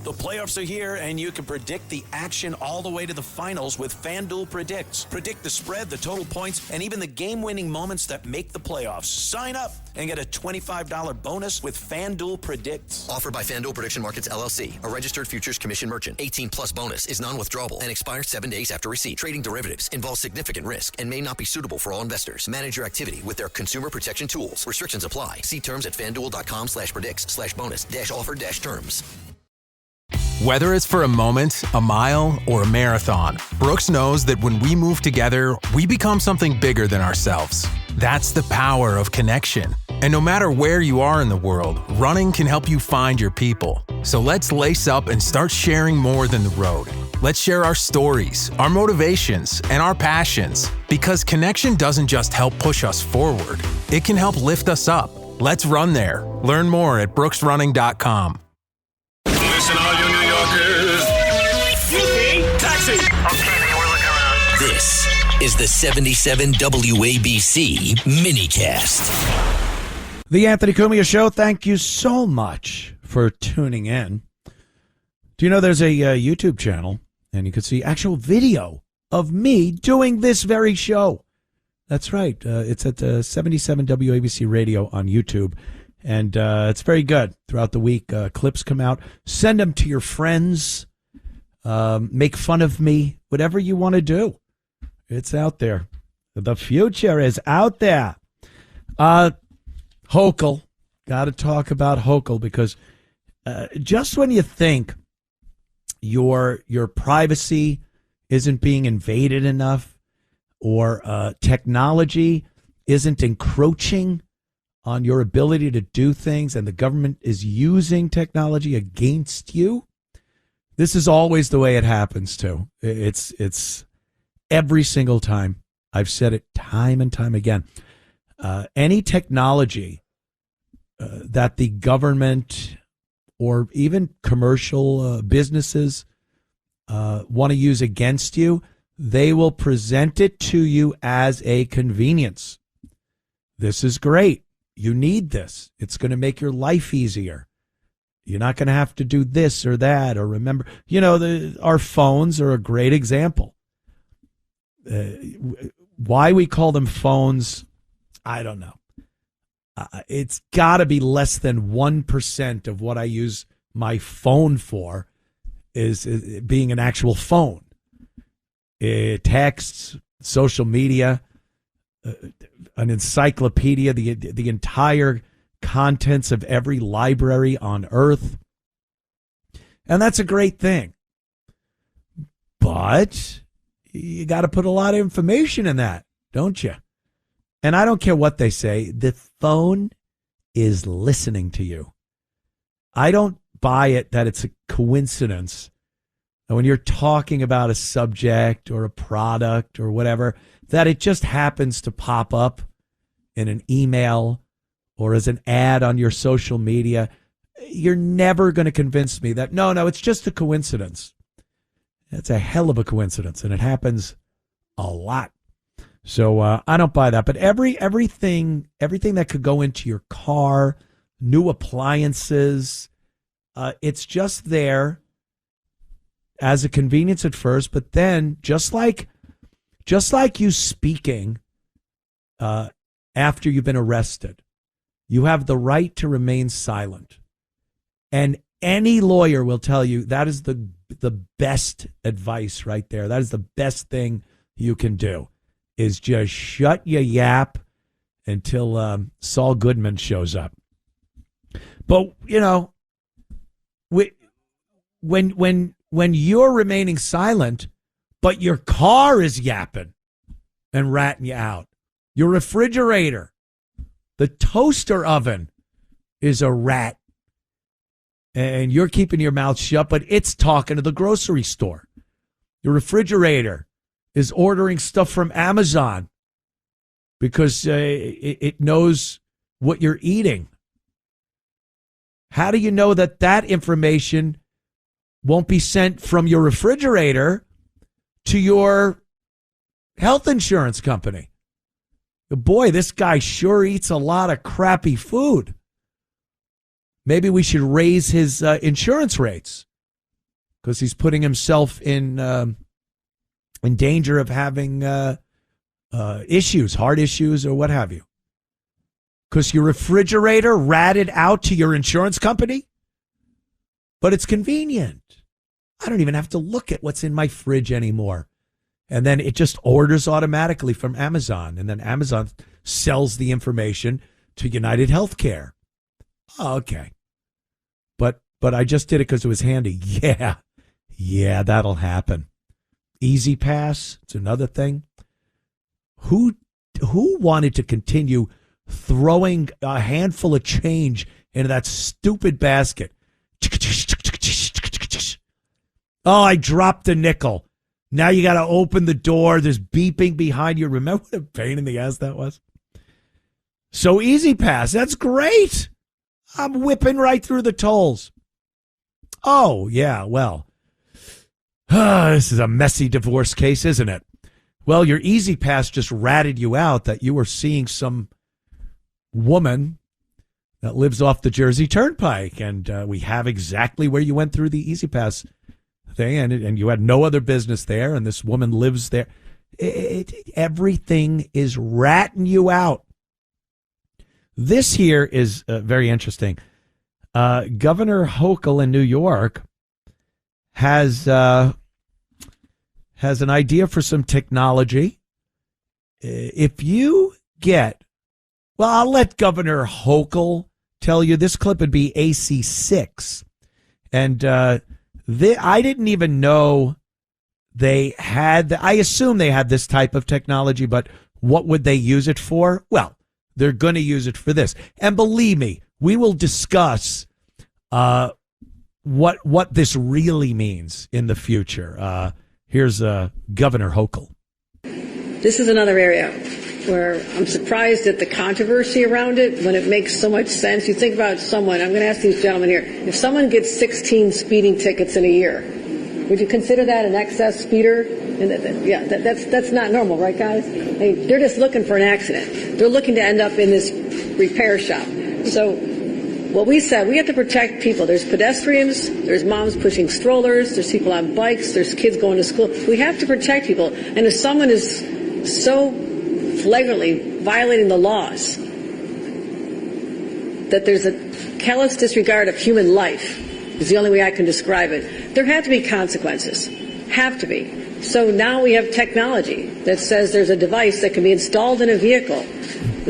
The playoffs are here, and you can predict the action all the way to the finals with FanDuel Predicts. Predict the spread, the total points, and even the game-winning moments that make the playoffs. Sign up and get a $25 bonus with FanDuel Predicts. Offered by FanDuel Prediction Markets, LLC, a registered futures commission merchant. 18-plus bonus is non-withdrawable and expires 7 days after receipt. Trading derivatives involves significant risk and may not be suitable for all investors. Manage your activity with their consumer protection tools. Restrictions apply. See terms at FanDuel.com/predicts/bonus-offer-terms. Whether it's for a moment, a mile, or a marathon, Brooks knows that when we move together, we become something bigger than ourselves. That's the power of connection. And no matter where you are in the world, running can help you find your people. So let's lace up and start sharing more than the road. Let's share our stories, our motivations, and our passions. Because connection doesn't just help push us forward, it can help lift us up. Let's run there. Learn more at brooksrunning.com. Listen, all you New Yorkers. Taxi! Okay, we're looking around. This is the 77 WABC minicast. The Anthony Cumia Show. Thank you so much for tuning in. Do you know there's a YouTube channel, and you can see actual video of me doing this very show? That's right. It's at 77 WABC Radio on YouTube. And it's very good. Throughout the week, clips come out. Send them to your friends. Make fun of me. Whatever you want to do. It's out there. The future is out there. Hochul. Got to talk about Hochul because just when you think your privacy isn't being invaded enough or technology isn't encroaching on your ability to do things, and the government is using technology against you, this is always the way it happens too. It's every single time. I've said it time and time again. Any technology that the government or even commercial businesses want to use against you, they will present it to you as a convenience. This is great. You need this. It's going to make your life easier. You're not going to have to do this or that or remember. You know, our phones are a great example. Why we call them phones, I don't know. It's got to be less than 1% of what I use my phone for is being an actual phone. Texts, social media, an encyclopedia, the entire contents of every library on earth. And that's a great thing. But you got to put a lot of information in that, don't you? And I don't care what they say. The phone is listening to you. I don't buy it that it's a coincidence that when you're talking about a subject or a product or whatever, that it just happens to pop up in an email or as an ad on your social media. You're never going to convince me that, no, it's just a coincidence. It's a hell of a coincidence, and it happens a lot. So I don't buy that. But everything that could go into your car, new appliances, it's just there as a convenience at first. But then, just like you speaking after you've been arrested, you have the right to remain silent. And any lawyer will tell you that is the best advice right there. That is the best thing you can do, is just shut your yap until Saul Goodman shows up. But, you know, when you're remaining silent, but your car is yapping and ratting you out, your refrigerator, the toaster oven is a rat, and you're keeping your mouth shut, but it's talking to the grocery store. Your refrigerator is ordering stuff from Amazon because it knows what you're eating. How do you know that information won't be sent from your refrigerator to your health insurance company? Boy, this guy sure eats a lot of crappy food. Maybe we should raise his insurance rates. because he's putting himself in danger of having issues, heart issues, or what have you. Because your refrigerator ratted out to your insurance company, but it's convenient. I don't even have to look at what's in my fridge anymore. And then it just orders automatically from Amazon. And then Amazon sells the information to United Healthcare. Oh, okay. But I just did it because it was handy. Yeah, that'll happen. Easy Pass, it's another thing. Who wanted to continue throwing a handful of change into that stupid basket? Oh, I dropped a nickel. Now you got to open the door. There's beeping behind you. Remember what a pain in the ass that was? So Easy Pass, that's great. I'm whipping right through the tolls. Oh, yeah, well, this is a messy divorce case, isn't it? Well, your Easy Pass just ratted you out that you were seeing some woman that lives off the Jersey Turnpike, and we have exactly where you went through the Easy Pass thing, and you had no other business there, and this woman lives there. Everything is ratting you out. This here is very interesting. Governor Hochul in New York has an idea for some technology. If you get, well, I'll let Governor Hochul tell you. This clip would be AC6, and I didn't even know they had. I assume they had this type of technology, but what would they use it for? Well, they're going to use it for this, and believe me, we will discuss what this really means in the future. Here's Governor Hochul. This is another area where I'm surprised at the controversy around it when it makes so much sense. You think about someone, I'm going to ask these gentlemen here, if someone gets 16 speeding tickets in a year, would you consider that an excess speeder? And that's not normal, right, guys? I mean, they're just looking for an accident. They're looking to end up in this repair shop. So what we said, we have to protect people. There's pedestrians, there's moms pushing strollers, there's people on bikes, there's kids going to school. We have to protect people. And if someone is so flagrantly violating the laws that there's a callous disregard of human life, is the only way I can describe it, there have to be consequences. Have to be. So now we have technology that says there's a device that can be installed in a vehicle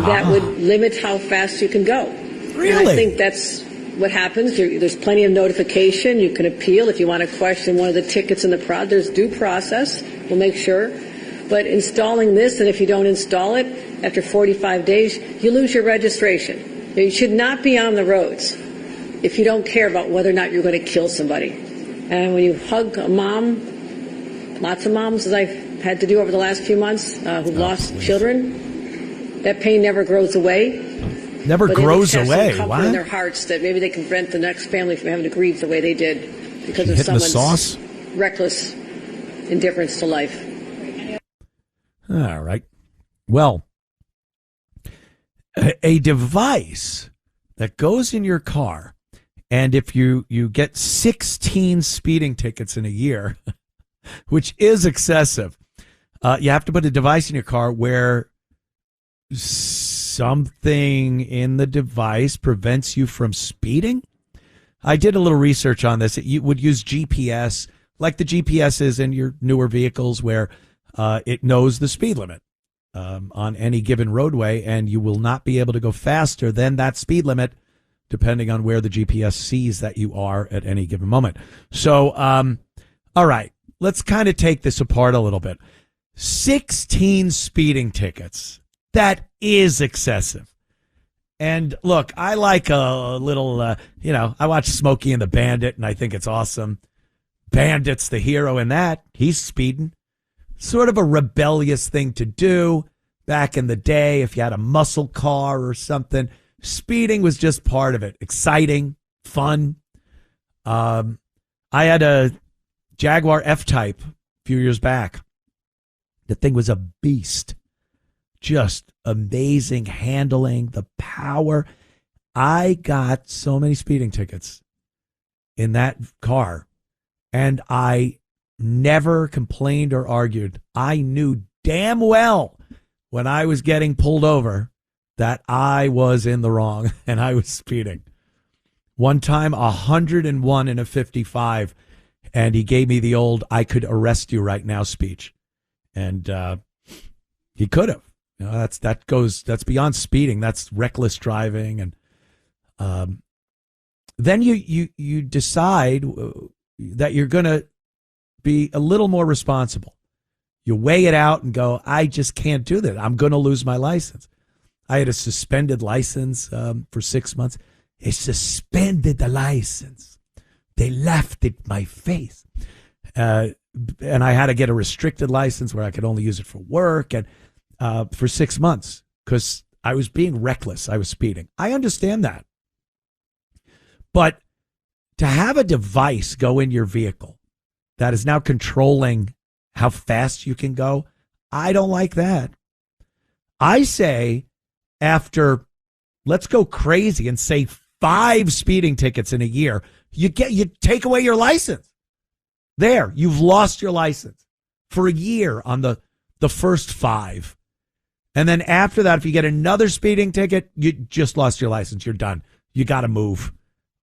that would limit how fast you can go. Really? And I think that's what happens. There's plenty of notification. You can appeal if you want to question one of the tickets in the prod. There's due process. We'll make sure. But installing this, and if you don't install it, after 45 days, you lose your registration. You should not be on the roads if you don't care about whether or not you're going to kill somebody. And when you hug a mom, lots of moms, as I've had to do over the last few months, who've lost children, that pain never grows away. Never grows away. Wow. In their hearts that maybe they can prevent the next family from having to grieve the way they did because of someone's reckless indifference to life. All right. Well, a device that goes in your car, and if you get 16 speeding tickets in a year, which is excessive, you have to put a device in your car where something in the device prevents you from speeding. I did a little research on this. It would use GPS, like the GPS is in your newer vehicles, where it knows the speed limit on any given roadway, and you will not be able to go faster than that speed limit, depending on where the GPS sees that you are at any given moment. So, all right, let's kind of take this apart a little bit. 16 speeding tickets. That is excessive. And look, I like a little, I watch Smokey and the Bandit, and I think it's awesome. Bandit's the hero in that. He's speeding. Sort of a rebellious thing to do back in the day. If you had a muscle car or something, speeding was just part of it. Exciting, fun. I had a Jaguar F-Type a few years back. The thing was a beast. Just amazing handling, the power. I got so many speeding tickets in that car. And I never complained or argued. I knew damn well when I was getting pulled over that I was in the wrong and I was speeding. One time, 101 in a 55, and he gave me the old "I could arrest you right now" speech. And he could have. You know, that's beyond speeding. That's reckless driving. And then you decide that you're going to be a little more responsible. You weigh it out and go, I just can't do that. I'm going to lose my license. I had a suspended license for 6 months. They suspended the license. They laughed at my face. And I had to get a restricted license where I could only use it for work and for 6 months because I was being reckless. I was speeding. I understand that. But to have a device go in your vehicle that is now controlling how fast you can go, I don't like that. I say after, let's go crazy and say 5 speeding tickets in a year, you take away your license. There, you've lost your license for a year on the first 5. And then after that, if you get another speeding ticket, you just lost your license. You're done. You got to move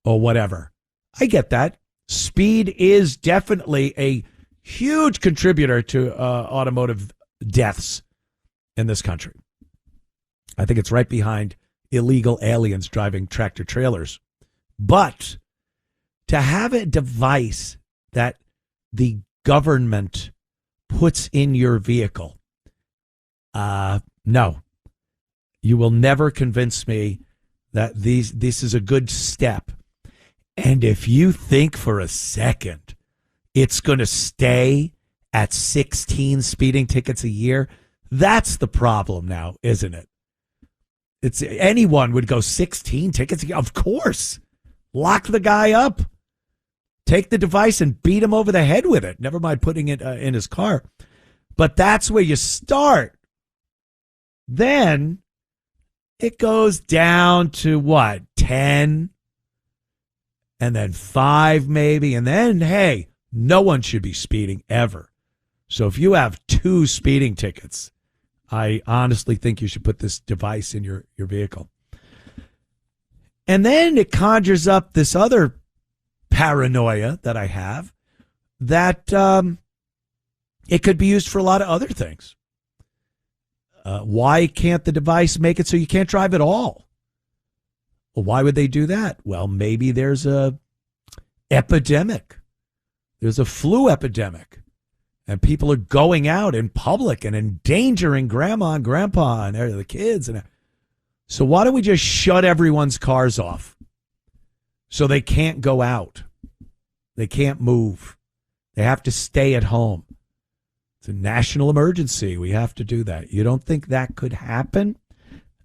or whatever. I get that. Speed is definitely a huge contributor to automotive deaths in this country. I think it's right behind illegal aliens driving tractor trailers. But to have a device that the government puts in your vehicle, no. You will never convince me that this is a good step. And if you think for a second it's going to stay at 16 speeding tickets a year, that's the problem now, isn't it? Anyone would go 16 tickets a year. Of course. Lock the guy up. Take the device and beat him over the head with it. Never mind putting it in his car. But that's where you start. Then it goes down to what? 10? And then 5 maybe. And then, hey, no one should be speeding ever. So if you have 2 speeding tickets, I honestly think you should put this device in your vehicle. And then it conjures up this other paranoia that I have that it could be used for a lot of other things. Why can't the device make it so you can't drive at all? Well, why would they do that? Well, maybe there's a epidemic. There's a flu epidemic. And people are going out in public and endangering grandma and grandpa and the kids. So why don't we just shut everyone's cars off so they can't go out? They can't move. They have to stay at home. It's a national emergency. We have to do that. You don't think that could happen?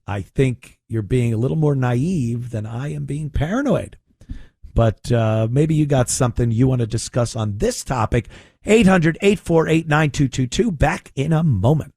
I think you're being a little more naive than I am being paranoid. But maybe you got something you want to discuss on this topic. 800-848-9222. Back in a moment.